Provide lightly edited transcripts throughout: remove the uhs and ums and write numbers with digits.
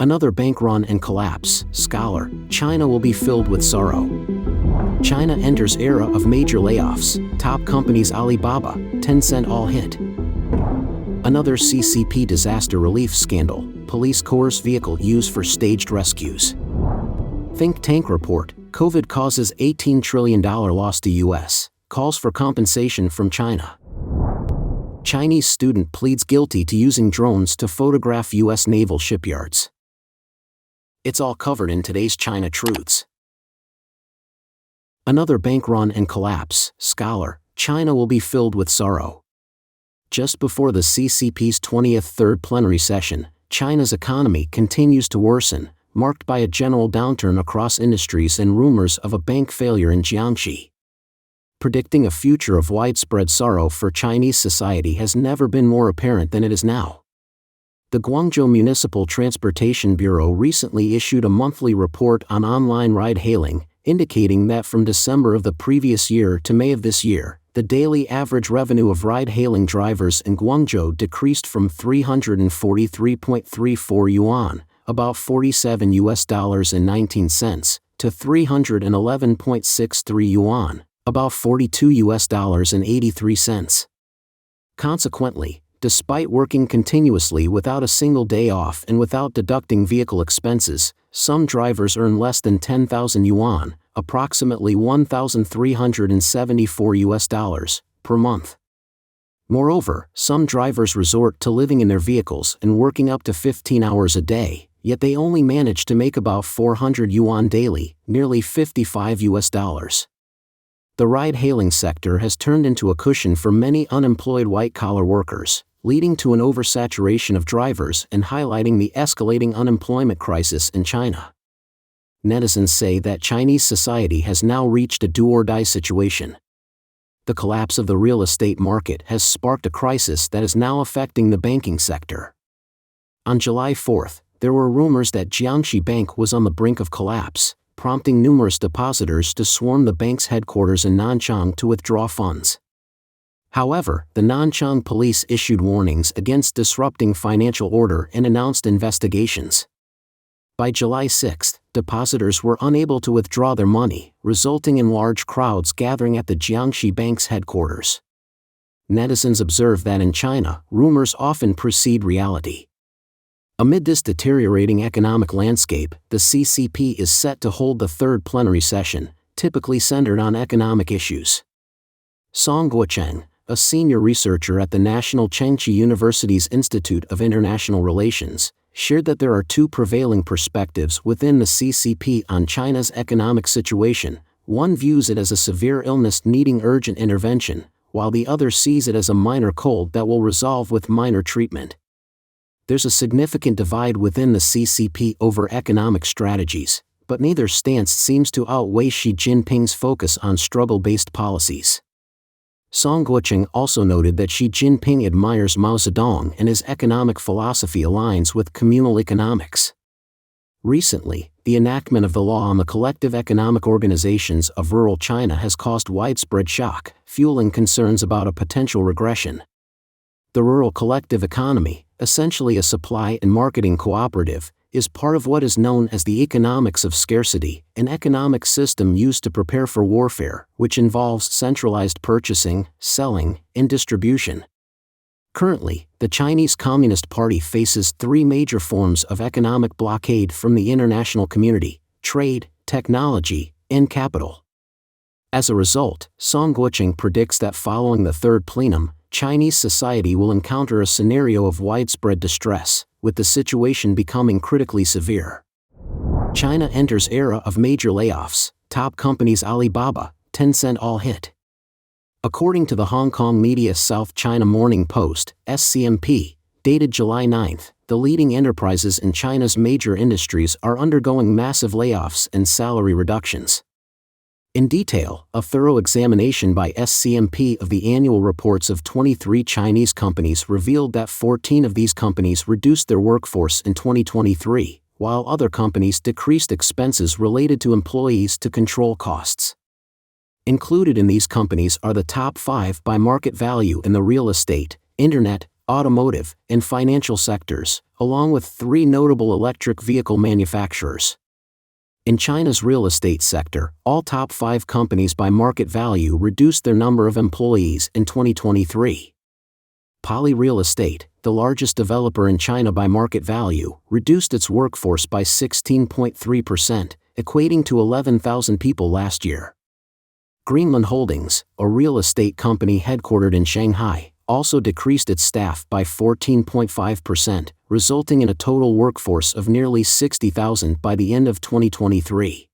Another bank run and collapse. Scholar, China will be filled with sorrow. China enters era of major layoffs. Top companies Alibaba, Tencent all hit. Another CCP disaster relief scandal. Police Coerce vehicle used for staged rescues. Think tank report. COVID causes $18 trillion loss to US. Calls for compensation from China. Chinese student pleads guilty to using drones to photograph US naval shipyards. It's all covered in today's China Truths. Another bank run and collapse. Scholar, China will be filled with sorrow. Just before the CCP's 20th third plenary session, China's economy continues to worsen, marked by a general downturn across industries and rumors of a bank failure in Jiangxi. Predicting a future of widespread sorrow for Chinese society has never been more apparent than it is now. The Guangzhou Municipal Transportation Bureau recently issued a monthly report on online ride-hailing, indicating that from December of the previous year to May of this year, the daily average revenue of ride-hailing drivers in Guangzhou decreased from 343.34 yuan, about $47.19, to 311.63 yuan, about $42.83. Consequently, despite working continuously without a single day off and without deducting vehicle expenses, some drivers earn less than 10,000 yuan, approximately $1,374 per month. Moreover, some drivers resort to living in their vehicles and working up to 15 hours a day, yet they only manage to make about 400 yuan daily, nearly $55. The ride-hailing sector has turned into a cushion for many unemployed white-collar workers, leading to an oversaturation of drivers and highlighting the escalating unemployment crisis in China. Netizens say that Chinese society has now reached a do-or-die situation. The collapse of the real estate market has sparked a crisis that is now affecting the banking sector. On July 4th, there were rumors that Jiangxi Bank was on the brink of collapse, prompting numerous depositors to swarm the bank's headquarters in Nanchang to withdraw funds. However, the Nanchang police issued warnings against disrupting financial order and announced investigations. By July 6, depositors were unable to withdraw their money, resulting in large crowds gathering at the Jiangxi Bank's headquarters. Netizens observe that in China, rumors often precede reality. Amid this deteriorating economic landscape, the CCP is set to hold the third plenary session, typically centered on economic issues. Song Guocheng, a senior researcher at the National Chengchi University's Institute of International Relations, shared that there are two prevailing perspectives within the CCP on China's economic situation. One views it as a severe illness needing urgent intervention, while the other sees it as a minor cold that will resolve with minor treatment. There's a significant divide within the CCP over economic strategies, but neither stance seems to outweigh Xi Jinping's focus on struggle-based policies. Song Guocheng also noted that Xi Jinping admires Mao Zedong and his economic philosophy aligns with communal economics. Recently, the enactment of the law on the collective economic organizations of rural China has caused widespread shock, fueling concerns about a potential regression. The rural collective economy, essentially a supply and marketing cooperative, is part of what is known as the economics of scarcity, an economic system used to prepare for warfare, which involves centralized purchasing, selling, and distribution. Currently, the Chinese Communist Party faces three major forms of economic blockade from the international community: trade, technology, and capital. As a result, Song Guocheng predicts that following the third plenum, Chinese society will encounter a scenario of widespread distress, with the situation becoming critically severe. China enters era of major layoffs. Top companies Alibaba, Tencent all hit. According to the Hong Kong media South China Morning Post, SCMP, dated July 9, the leading enterprises in China's major industries are undergoing massive layoffs and salary reductions. In detail, a thorough examination by SCMP of the annual reports of 23 Chinese companies revealed that 14 of these companies reduced their workforce in 2023, while other companies decreased expenses related to employees to control costs. Included in these companies are the top 5 by market value in the real estate, internet, automotive, and financial sectors, along with 3 notable electric vehicle manufacturers. In China's real estate sector, all top 5 companies by market value reduced their number of employees in 2023. Poly Real Estate, the largest developer in China by market value, reduced its workforce by 16.3%, equating to 11,000 people last year. Greenland Holdings, a real estate company headquartered in Shanghai, also decreased its staff by 14.5%, resulting in a total workforce of nearly 60,000 by the end of 2023.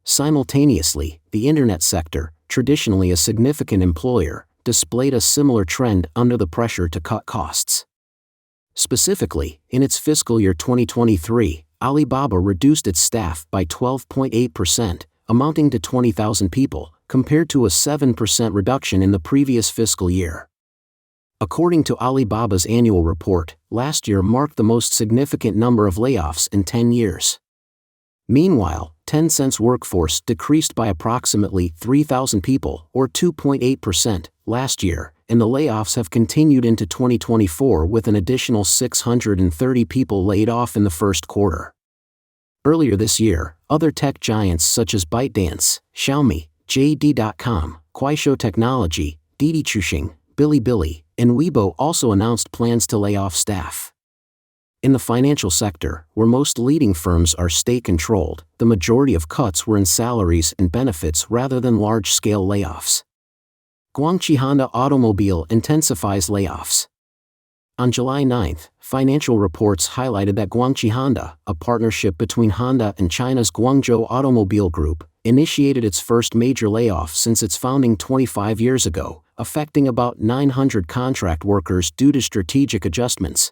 Simultaneously, the internet sector, traditionally a significant employer, displayed a similar trend under the pressure to cut costs. Specifically, in its fiscal year 2023, Alibaba reduced its staff by 12.8%, amounting to 20,000 people, compared to a 7% reduction in the previous fiscal year. According to Alibaba's annual report, last year marked the most significant number of layoffs in 10 years. Meanwhile, Tencent's workforce decreased by approximately 3,000 people, or 2.8%, last year, and the layoffs have continued into 2024 with an additional 630 people laid off in the first quarter. Earlier this year, other tech giants such as ByteDance, Xiaomi, JD.com, Kuaishou Technology, Didi Chuxing, Bilibili, and Weibo also announced plans to lay off staff. In the financial sector, where most leading firms are state-controlled, the majority of cuts were in salaries and benefits rather than large-scale layoffs. Guangqi Honda Automobile intensifies layoffs. On July 9, financial reports highlighted that Guangqi Honda, a partnership between Honda and China's Guangzhou Automobile Group, initiated its first major layoff since its founding 25 years ago, affecting about 900 contract workers due to strategic adjustments.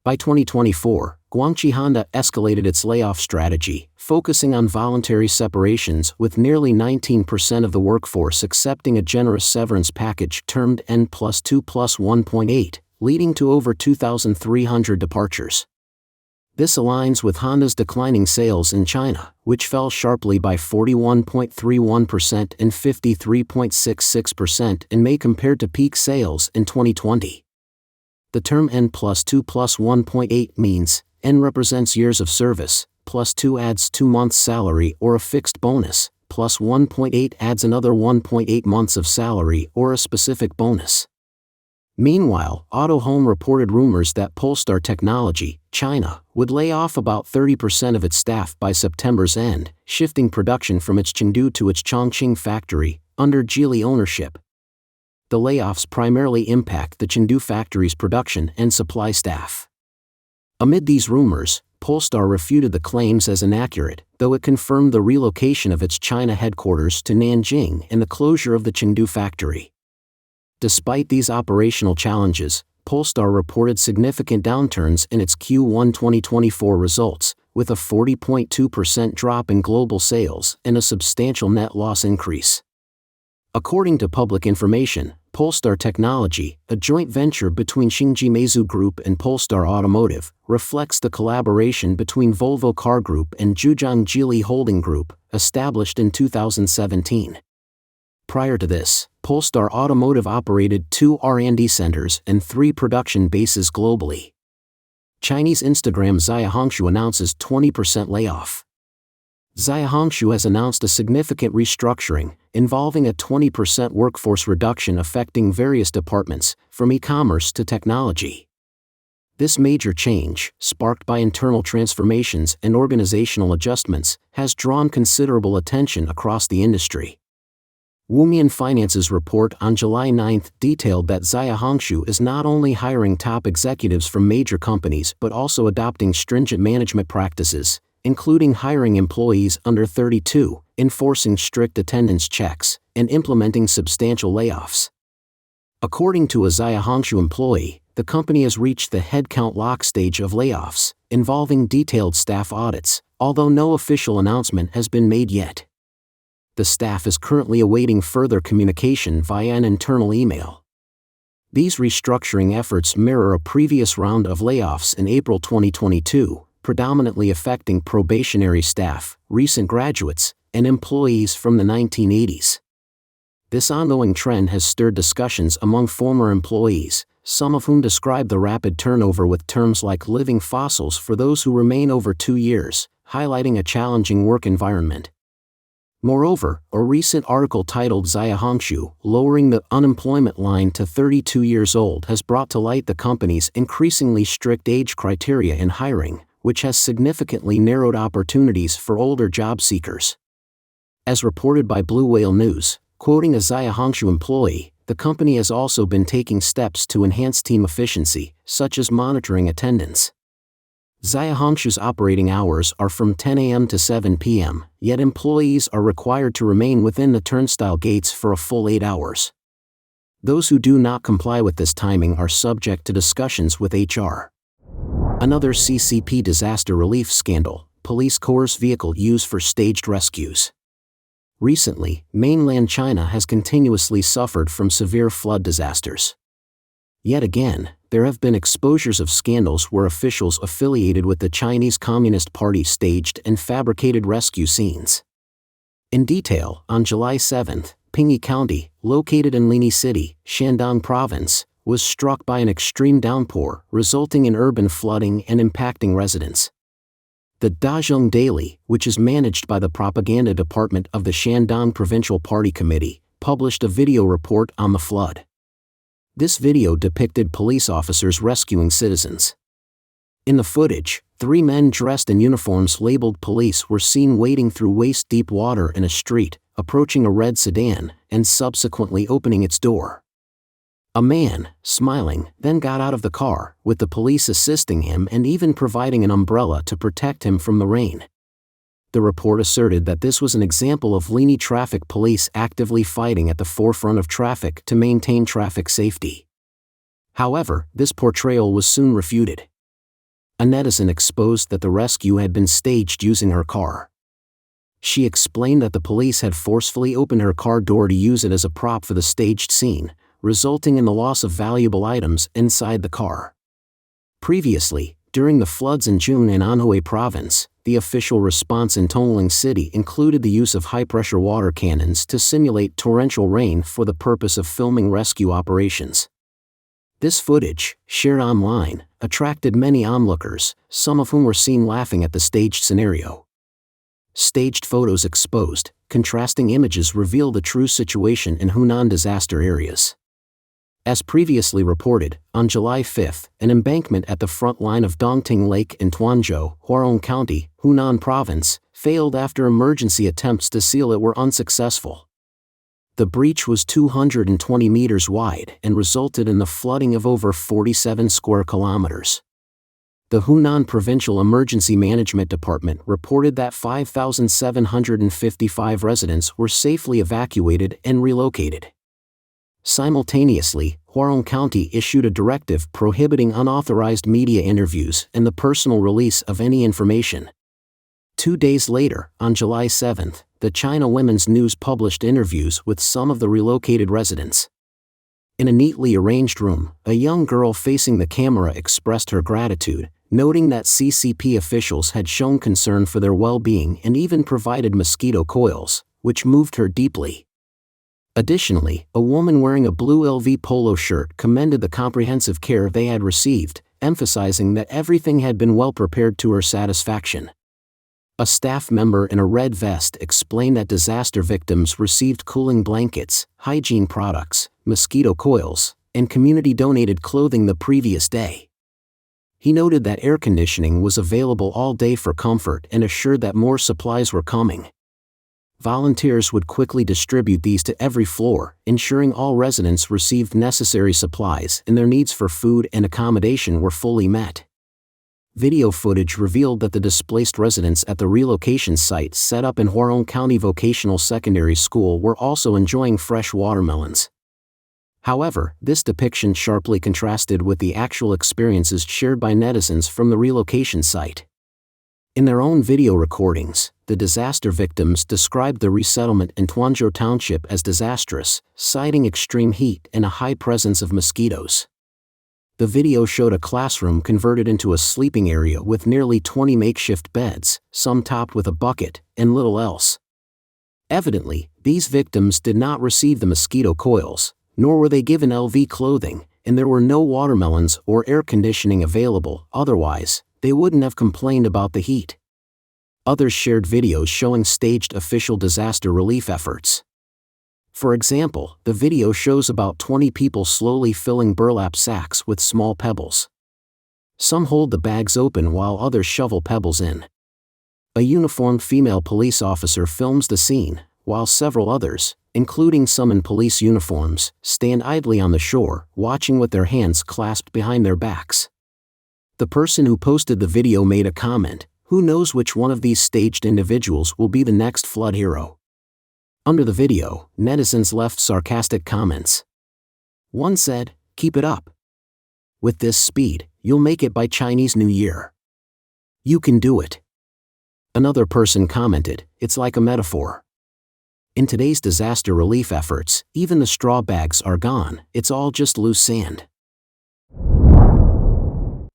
By 2024, Guangqi Honda escalated its layoff strategy, focusing on voluntary separations with nearly 19% of the workforce accepting a generous severance package termed N+2+1.8, leading to over 2,300 departures. This aligns with Honda's declining sales in China, which fell sharply by 41.31% and 53.66% in May compared to peak sales in 2020. The term N+2+1.8 means, N represents years of service, +2 adds 2 months' salary or a fixed bonus, +1.8 adds another 1.8 months of salary or a specific bonus. Meanwhile, Autohome reported rumors that Polestar Technology, China, would lay off about 30% of its staff by September's end, shifting production from its Chengdu to its Chongqing factory, under Geely ownership. The layoffs primarily impact the Chengdu factory's production and supply staff. Amid these rumors, Polestar refuted the claims as inaccurate, though it confirmed the relocation of its China headquarters to Nanjing and the closure of the Chengdu factory. Despite these operational challenges, Polestar reported significant downturns in its Q1 2024 results, with a 40.2% drop in global sales and a substantial net loss increase. According to public information, Polestar Technology, a joint venture between Xingji Meizu Group and Polestar Automotive, reflects the collaboration between Volvo Car Group and Zhejiang Geely Holding Group, established in 2017. Prior to this, Polestar Automotive operated 2 R&D centers and 3 production bases globally. Chinese Instagram Xiaohongshu announces 20% layoff. Xiaohongshu has announced a significant restructuring, involving a 20% workforce reduction affecting various departments, from e-commerce to technology. This major change, sparked by internal transformations and organizational adjustments, has drawn considerable attention across the industry. Wumian Finance's report on July 9 detailed that Xiaohongshu is not only hiring top executives from major companies but also adopting stringent management practices, including hiring employees under 32, enforcing strict attendance checks, and implementing substantial layoffs. According to a Xiaohongshu employee, the company has reached the headcount lock stage of layoffs, involving detailed staff audits, although no official announcement has been made yet. The staff is currently awaiting further communication via an internal email. These restructuring efforts mirror a previous round of layoffs in April 2022, predominantly affecting probationary staff, recent graduates, and employees from the 1980s. This ongoing trend has stirred discussions among former employees, some of whom describe the rapid turnover with terms like living fossils for those who remain over 2 years, highlighting a challenging work environment. Moreover, a recent article titled Xiaohongshu, Lowering the Unemployment Line to 32 Years Old has brought to light the company's increasingly strict age criteria in hiring, which has significantly narrowed opportunities for older job seekers. As reported by Blue Whale News, quoting a Xiaohongshu employee, the company has also been taking steps to enhance team efficiency, such as monitoring attendance. Xiaohongshu's operating hours are from 10 a.m. to 7 p.m., yet employees are required to remain within the turnstile gates for a full 8 hours. Those who do not comply with this timing are subject to discussions with HR. Another CCP disaster relief scandal: police Coerce vehicle used for staged rescues. Recently, mainland China has continuously suffered from severe flood disasters. Yet again, there have been exposures of scandals where officials affiliated with the Chinese Communist Party staged and fabricated rescue scenes. In detail, on July 7, Pingyi County, located in Linyi City, Shandong Province, was struck by an extreme downpour, resulting in urban flooding and impacting residents. The Dazhong Daily, which is managed by the propaganda department of the Shandong Provincial Party Committee, published a video report on the flood. This video depicted police officers rescuing citizens. In the footage, 3 men dressed in uniforms labeled police were seen wading through waist-deep water in a street, approaching a red sedan, and subsequently opening its door. A man, smiling, then got out of the car, with the police assisting him and even providing an umbrella to protect him from the rain. The report asserted that this was an example of Linyi traffic police actively fighting at the forefront of traffic to maintain traffic safety. However, this portrayal was soon refuted. A netizen exposed that the rescue had been staged using her car. She explained that the police had forcefully opened her car door to use it as a prop for the staged scene, resulting in the loss of valuable items inside the car. Previously, during the floods in June in Anhui Province, the official response in Tongling City included the use of high-pressure water cannons to simulate torrential rain for the purpose of filming rescue operations. This footage, shared online, attracted many onlookers, some of whom were seen laughing at the staged scenario. Staged photos exposed, contrasting images reveal the true situation in Hunan disaster areas. As previously reported, on July 5, an embankment at the front line of Dongting Lake in Tuanzhou, Huarong County, Hunan Province, failed after emergency attempts to seal it were unsuccessful. The breach was 220 meters wide and resulted in the flooding of over 47 square kilometers. The Hunan Provincial Emergency Management Department reported that 5,755 residents were safely evacuated and relocated. Simultaneously, Huarong County issued a directive prohibiting unauthorized media interviews and the personal release of any information. 2 days later, on July 7, the China Women's News published interviews with some of the relocated residents. In a neatly arranged room, a young girl facing the camera expressed her gratitude, noting that CCP officials had shown concern for their well-being and even provided mosquito coils, which moved her deeply. Additionally, a woman wearing a blue LV polo shirt commended the comprehensive care they had received, emphasizing that everything had been well prepared to her satisfaction. A staff member in a red vest explained that disaster victims received cooling blankets, hygiene products, mosquito coils, and community-donated clothing the previous day. He noted that air conditioning was available all day for comfort and assured that more supplies were coming. Volunteers would quickly distribute these to every floor, ensuring all residents received necessary supplies and their needs for food and accommodation were fully met. Video footage revealed that the displaced residents at the relocation site set up in Huarong County Vocational Secondary School were also enjoying fresh watermelons. However, this depiction sharply contrasted with the actual experiences shared by netizens from the relocation site. In their own video recordings, the disaster victims described the resettlement in Tuanzhou Township as disastrous, citing extreme heat and a high presence of mosquitoes. The video showed a classroom converted into a sleeping area with nearly 20 makeshift beds, some topped with a bucket, and little else. Evidently, these victims did not receive the mosquito coils, nor were they given LV clothing, and there were no watermelons or air conditioning available, otherwise, they wouldn't have complained about the heat. Others shared videos showing staged official disaster relief efforts. For example, the video shows about 20 people slowly filling burlap sacks with small pebbles. Some hold the bags open while others shovel pebbles in. A uniformed female police officer films the scene, while several others, including some in police uniforms, stand idly on the shore, watching with their hands clasped behind their backs. The person who posted the video made a comment, "Who knows which one of these staged individuals will be the next flood hero?" Under the video, netizens left sarcastic comments. One said, "Keep it up. With this speed, you'll make it by Chinese New Year. You can do it." Another person commented, "It's like a metaphor. In today's disaster relief efforts, even the straw bags are gone, it's all just loose sand."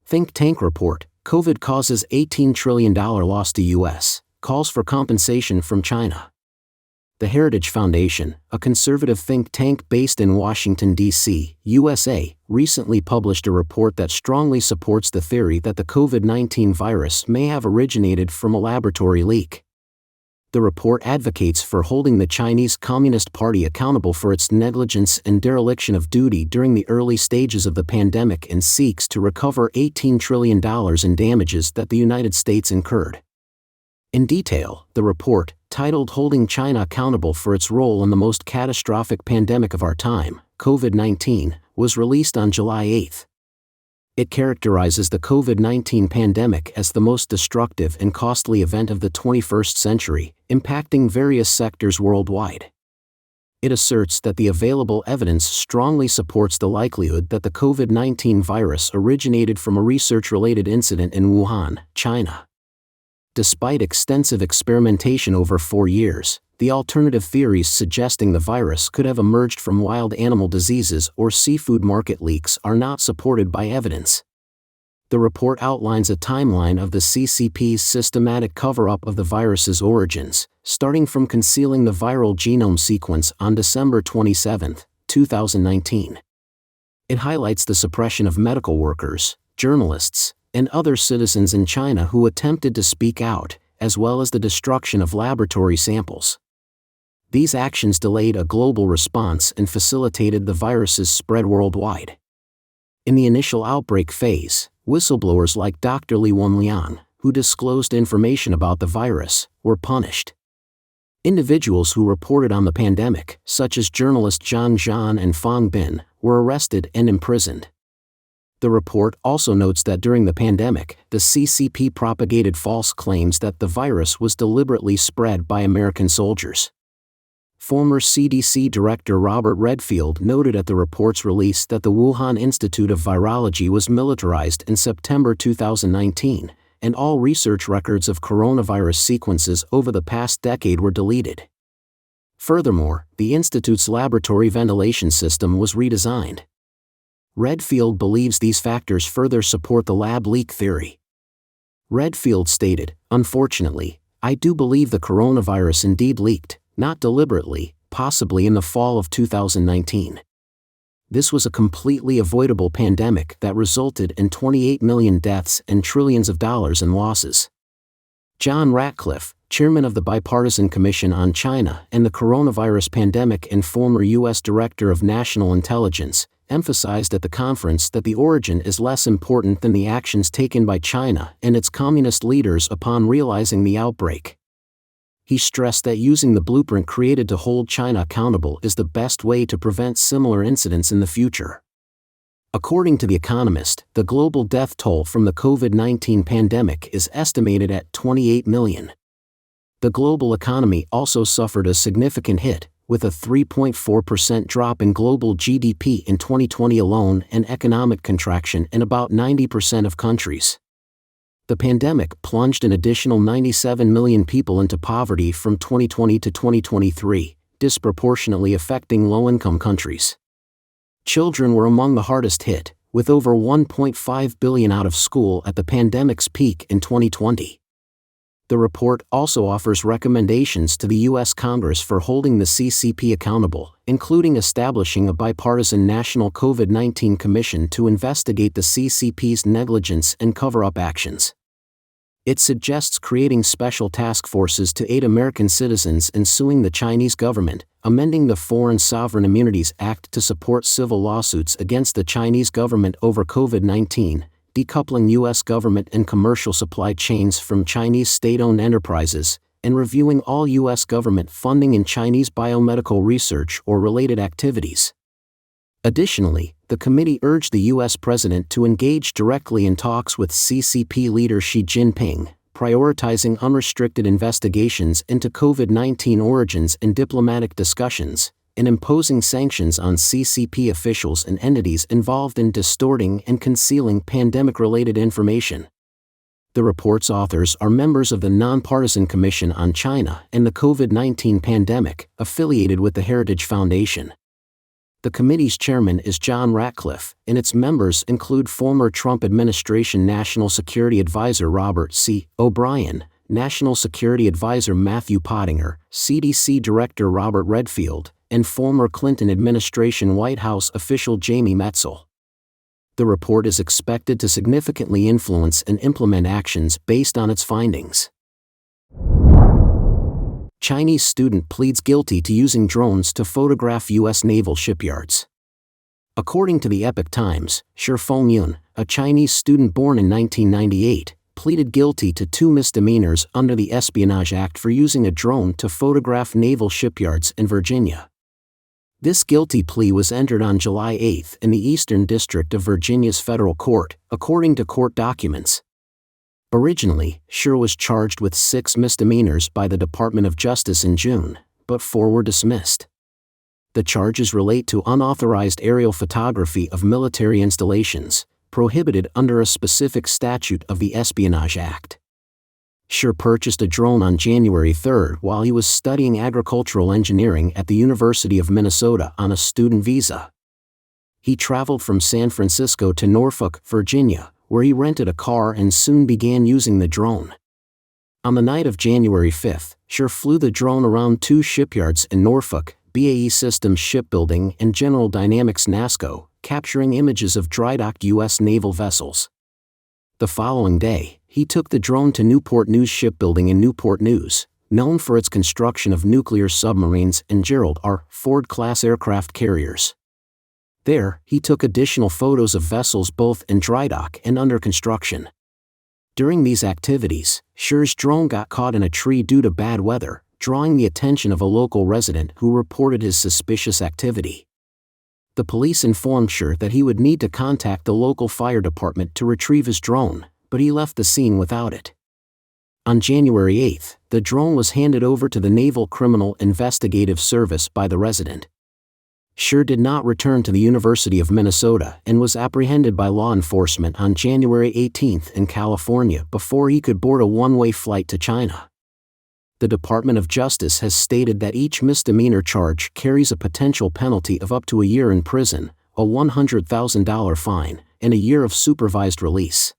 Think tank report, COVID causes $18 trillion loss to U.S., calls for compensation from China. The Heritage Foundation, a conservative think tank based in Washington, D.C., USA, recently published a report that strongly supports the theory that the COVID-19 virus may have originated from a laboratory leak. The report advocates for holding the Chinese Communist Party accountable for its negligence and dereliction of duty during the early stages of the pandemic and seeks to recover $18 trillion in damages that the United States incurred. In detail, the report, titled "Holding China Accountable for Its Role in the Most Catastrophic Pandemic of Our Time, COVID-19, was released on July 8. It characterizes the COVID-19 pandemic as the most destructive and costly event of the 21st century, impacting various sectors worldwide. It asserts that the available evidence strongly supports the likelihood that the COVID-19 virus originated from a research-related incident in Wuhan, China. Despite extensive experimentation over 4 years, the alternative theories suggesting the virus could have emerged from wild animal diseases or seafood market leaks are not supported by evidence. The report outlines a timeline of the CCP's systematic cover-up of the virus's origins, starting from concealing the viral genome sequence on December 27, 2019. It highlights the suppression of medical workers, journalists, and other citizens in China who attempted to speak out, as well as the destruction of laboratory samples. These actions delayed a global response and facilitated the virus's spread worldwide. In the initial outbreak phase, whistleblowers like Dr. Li Wenliang, who disclosed information about the virus, were punished. Individuals who reported on the pandemic, such as journalist Zhang Zhan and Fang Bin, were arrested and imprisoned. The report also notes that during the pandemic, the CCP propagated false claims that the virus was deliberately spread by American soldiers. Former CDC Director Robert Redfield noted at the report's release that the Wuhan Institute of Virology was militarized in September 2019, and all research records of coronavirus sequences over the past decade were deleted. Furthermore, the institute's laboratory ventilation system was redesigned. Redfield believes these factors further support the lab leak theory. Redfield stated, "Unfortunately, I do believe the coronavirus indeed leaked, not deliberately, possibly in the fall of 2019. This was a completely avoidable pandemic that resulted in 28 million deaths and trillions of dollars in losses." John Ratcliffe, chairman of the Bipartisan Commission on China and the Coronavirus Pandemic and former U.S. Director of National Intelligence, emphasized at the conference that the origin is less important than the actions taken by China and its communist leaders upon realizing the outbreak. He stressed that using the blueprint created to hold China accountable is the best way to prevent similar incidents in the future. According to The Economist, the global death toll from the COVID-19 pandemic is estimated at 28 million. The global economy also suffered a significant hit, with a 3.4% drop in global GDP in 2020 alone and economic contraction in about 90% of countries. The pandemic plunged an additional 97 million people into poverty from 2020 to 2023, disproportionately affecting low-income countries. Children were among the hardest hit, with over 1.5 billion out of school at the pandemic's peak in 2020. The report also offers recommendations to the U.S. Congress for holding the CCP accountable, including establishing a bipartisan national COVID-19 commission to investigate the CCP's negligence and cover-up actions. It suggests creating special task forces to aid American citizens in suing the Chinese government, amending the Foreign Sovereign Immunities Act to support civil lawsuits against the Chinese government over COVID-19, decoupling U.S. government and commercial supply chains from Chinese state-owned enterprises, and reviewing all U.S. government funding in Chinese biomedical research or related activities. Additionally, the committee urged the U.S. president to engage directly in talks with CCP leader Xi Jinping, prioritizing unrestricted investigations into COVID-19 origins and diplomatic discussions, and imposing sanctions on CCP officials and entities involved in distorting and concealing pandemic-related information. The report's authors are members of the Nonpartisan Commission on China and the COVID-19 Pandemic, affiliated with the Heritage Foundation. The committee's chairman is John Ratcliffe, and its members include former Trump administration National Security Advisor Robert C. O'Brien, National Security Advisor Matthew Pottinger, CDC Director Robert Redfield, and former Clinton administration White House official Jamie Metzl. The report is expected to significantly influence and implement actions based on its findings. Chinese student pleads guilty to using drones to photograph U.S. naval shipyards. According to the Epoch Times, Shi Fengyun, a Chinese student born in 1998, pleaded guilty to 2 misdemeanors under the Espionage Act for using a drone to photograph naval shipyards in Virginia. This guilty plea was entered on July 8 in the Eastern District of Virginia's federal court, according to court documents. Originally, Shi was charged with 6 misdemeanors by the Department of Justice in June, but 4 were dismissed. The charges relate to unauthorized aerial photography of military installations, prohibited under a specific statute of the Espionage Act. Shi purchased a drone on January 3 while he was studying agricultural engineering at the University of Minnesota on a student visa. He traveled from San Francisco to Norfolk, Virginia, where he rented a car and soon began using the drone. On the night of January 5, Shi flew the drone around 2 shipyards in Norfolk, BAE Systems Shipbuilding and General Dynamics NASSCO, capturing images of dry-docked U.S. naval vessels. The following day, he took the drone to Newport News Shipbuilding in Newport News, known for its construction of nuclear submarines and Gerald R. Ford-class aircraft carriers. There, he took additional photos of vessels both in dry dock and under construction. During these activities, Shi's drone got caught in a tree due to bad weather, drawing the attention of a local resident who reported his suspicious activity. The police informed Shi that he would need to contact the local fire department to retrieve his drone, but he left the scene without it. On January 8, the drone was handed over to the Naval Criminal Investigative Service by the resident. Shi did not return to the University of Minnesota and was apprehended by law enforcement on January 18 in California before he could board a one-way flight to China. The Department of Justice has stated that each misdemeanor charge carries a potential penalty of up to a year in prison, a $100,000 fine, and a year of supervised release.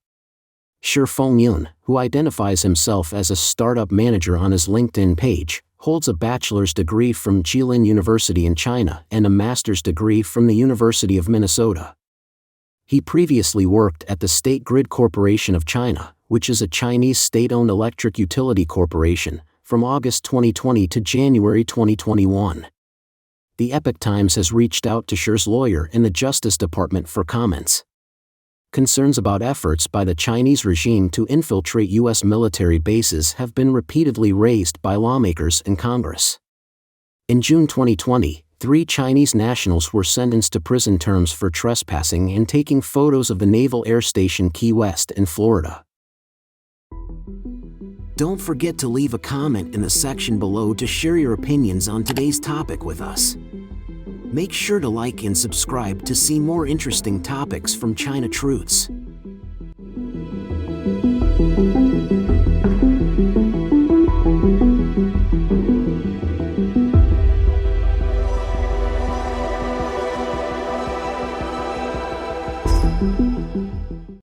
Shi Fengyun, who identifies himself as a startup manager on his LinkedIn page, holds a bachelor's degree from Jilin University in China and a master's degree from the University of Minnesota. He previously worked at the State Grid Corporation of China, which is a Chinese state-owned electric utility corporation, from August 2020 to January 2021. The Epoch Times has reached out to Shi's lawyer in the Justice Department for comments. Concerns about efforts by the Chinese regime to infiltrate U.S. military bases have been repeatedly raised by lawmakers in Congress. In June 2020, 3 Chinese nationals were sentenced to prison terms for trespassing and taking photos of the Naval Air Station Key West in Florida. Don't forget to leave a comment in the section below to share your opinions on today's topic with us. Make sure to like and subscribe to see more interesting topics from China Truths.